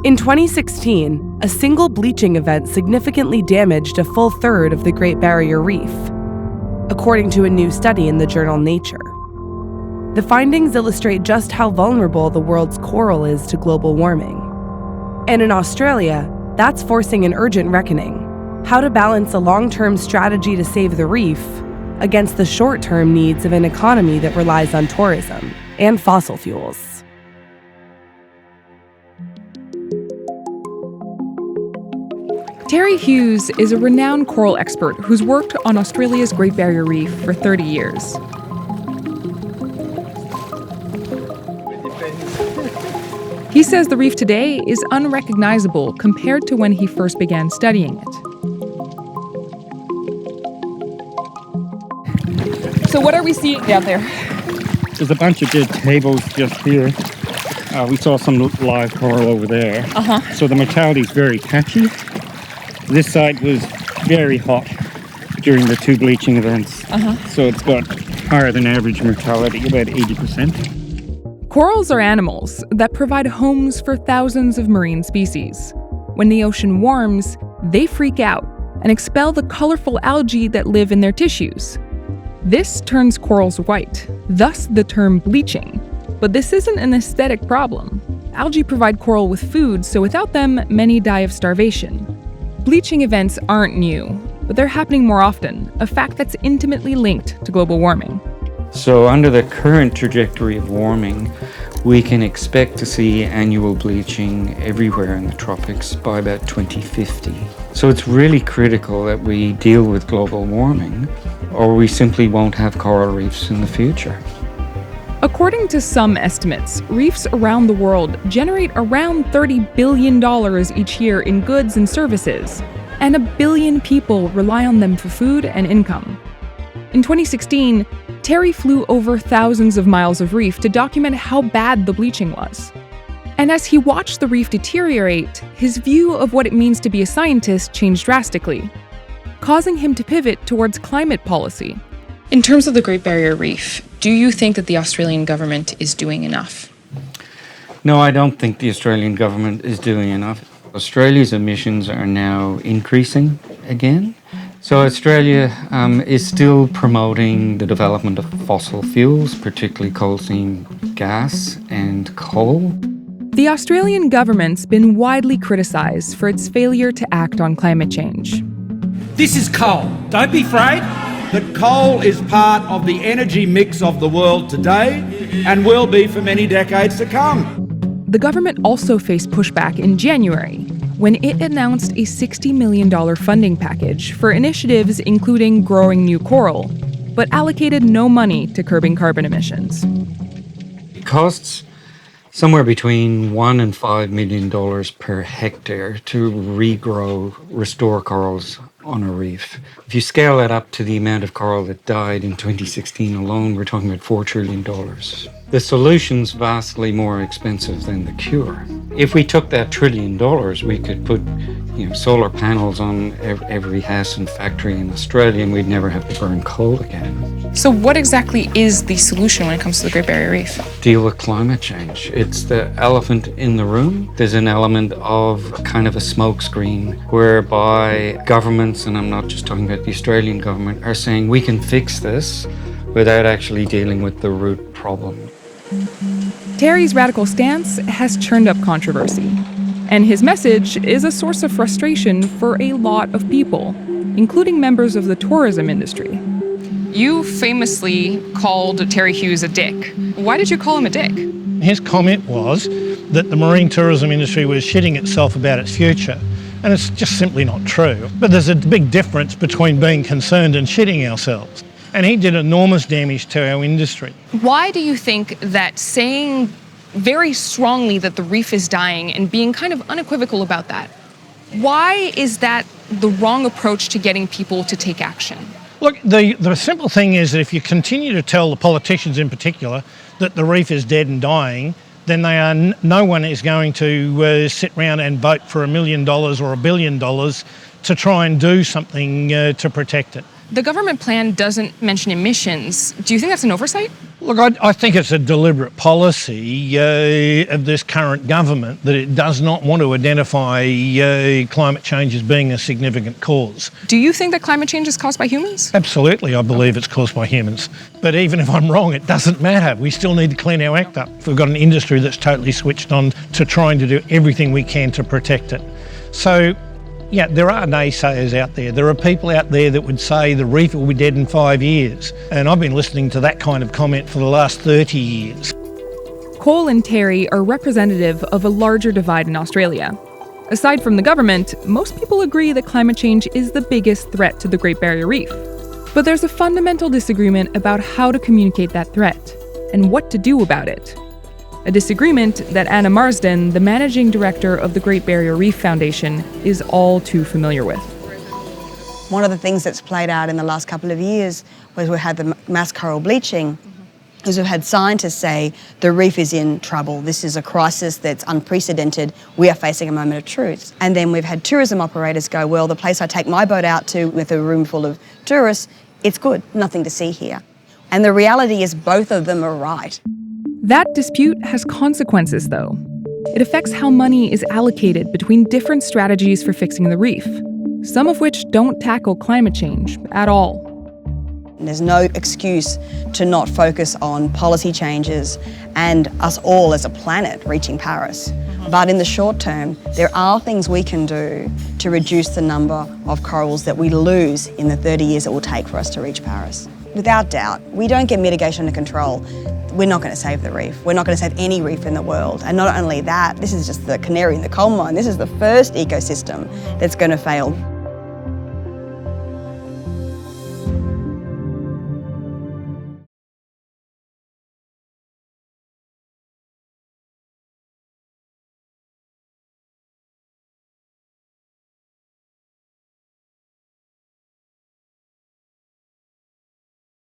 In 2016, a single bleaching event significantly damaged a full third of the Great Barrier Reef, according to a new study in the journal Nature. The findings illustrate just how vulnerable the world's coral is to global warming. And in Australia, that's forcing an urgent reckoning: how to balance a long-term strategy to save the reef against the short-term needs of an economy that relies on tourism and fossil fuels. Terry Hughes is a renowned coral expert who's worked on Australia's Great Barrier Reef for 30 years. He says the reef today is unrecognizable compared to when he first began studying it. So what are we seeing down there? There's a bunch of dead tables just here. We saw some live coral over there. So the mortality is very patchy. This site was very hot during the 2 bleaching events. So it's got higher than average mortality, about 80%. Corals are animals that provide homes for thousands of marine species. When the ocean warms, they freak out and expel the colorful algae that live in their tissues. This turns corals white, thus the term bleaching. But this isn't an aesthetic problem. Algae provide coral with food, so without them, many die of starvation. Bleaching events aren't new, but they're happening more often, a fact that's intimately linked to global warming. So under the current trajectory of warming, we can expect to see annual bleaching everywhere in the tropics by about 2050. So it's really critical that we deal with global warming, or we simply won't have coral reefs in the future. According to some estimates, reefs around the world generate around $30 billion each year in goods and services, and 1 billion people rely on them for food and income. In 2016, Terry flew over thousands of miles of reef to document how bad the bleaching was. And as he watched the reef deteriorate, his view of what it means to be a scientist changed drastically, causing him to pivot towards climate policy. In terms of the Great Barrier Reef, do you think that the Australian government is doing enough? No, I don't think the Australian government is doing enough. Australia's emissions are now increasing again. So Australia is still promoting the development of fossil fuels, particularly coal seam gas and coal. The Australian government's been widely criticized for its failure to act on climate change. This is coal. Don't be afraid. That coal is part of the energy mix of the world today and will be for many decades to come. The government also faced pushback in January when it announced a $60 million funding package for initiatives including growing new coral, but allocated no money to curbing carbon emissions. It costs somewhere between $1 and $5 million per hectare to restore corals on a reef. If you scale that up to the amount of coral that died in 2016 alone, we're talking about $4 trillion. The solution's vastly more expensive than the cure. If we took that $1 trillion, we could put solar panels on every house and factory in Australia, and we'd never have to burn coal again. So what exactly is the solution when it comes to the Great Barrier Reef? Deal with climate change. It's the elephant in the room. There's an element of kind of a smokescreen whereby governments, and I'm not just talking about the Australian government, are saying we can fix this without actually dealing with the root problem. Terry's radical stance has churned up controversy, and his message is a source of frustration for a lot of people, including members of the tourism industry. You famously called Terry Hughes a dick. Why did you call him a dick? His comment was that the marine tourism industry was shitting itself about its future, and it's just simply not true. But there's a big difference between being concerned and shitting ourselves. And he did enormous damage to our industry. Why do you think that saying very strongly that the reef is dying and being kind of unequivocal about that, why is that the wrong approach to getting people to take action? Look, the simple thing is that if you continue to tell the politicians in particular that the reef is dead and dying, then no one is going to sit around and vote for $1 million or $1 billion to try and do something to protect it. The government plan doesn't mention emissions. Do you think that's an oversight? Look, I think it's a deliberate policy of this current government that it does not want to identify climate change as being a significant cause. Do you think that climate change is caused by humans? Absolutely, I believe it's caused by humans. But even if I'm wrong, it doesn't matter. We still need to clean our act up. We've got an industry that's totally switched on to trying to do everything we can to protect it. So, yeah, there are naysayers out there. There are people out there that would say the reef will be dead in 5 years. And I've been listening to that kind of comment for the last 30 years. Cole and Terry are representative of a larger divide in Australia. Aside from the government, most people agree that climate change is the biggest threat to the Great Barrier Reef. But there's a fundamental disagreement about how to communicate that threat and what to do about it. A disagreement that Anna Marsden, the managing director of the Great Barrier Reef Foundation, is all too familiar with. One of the things that's played out in the last couple of years was we had the mass coral bleaching, is we've had scientists say the reef is in trouble. This is a crisis that's unprecedented. We are facing a moment of truth. And then we've had tourism operators go, well, the place I take my boat out to with a room full of tourists, it's good, nothing to see here. And the reality is both of them are right. That dispute has consequences, though. It affects how money is allocated between different strategies for fixing the reef, some of which don't tackle climate change at all. There's no excuse to not focus on policy changes and us all as a planet reaching Paris. But in the short term, there are things we can do to reduce the number of corals that we lose in the 30 years it will take for us to reach Paris. Without doubt, we don't get mitigation under control, we're not going to save the reef. We're not going to save any reef in the world. And not only that, this is just the canary in the coal mine. This is the first ecosystem that's going to fail.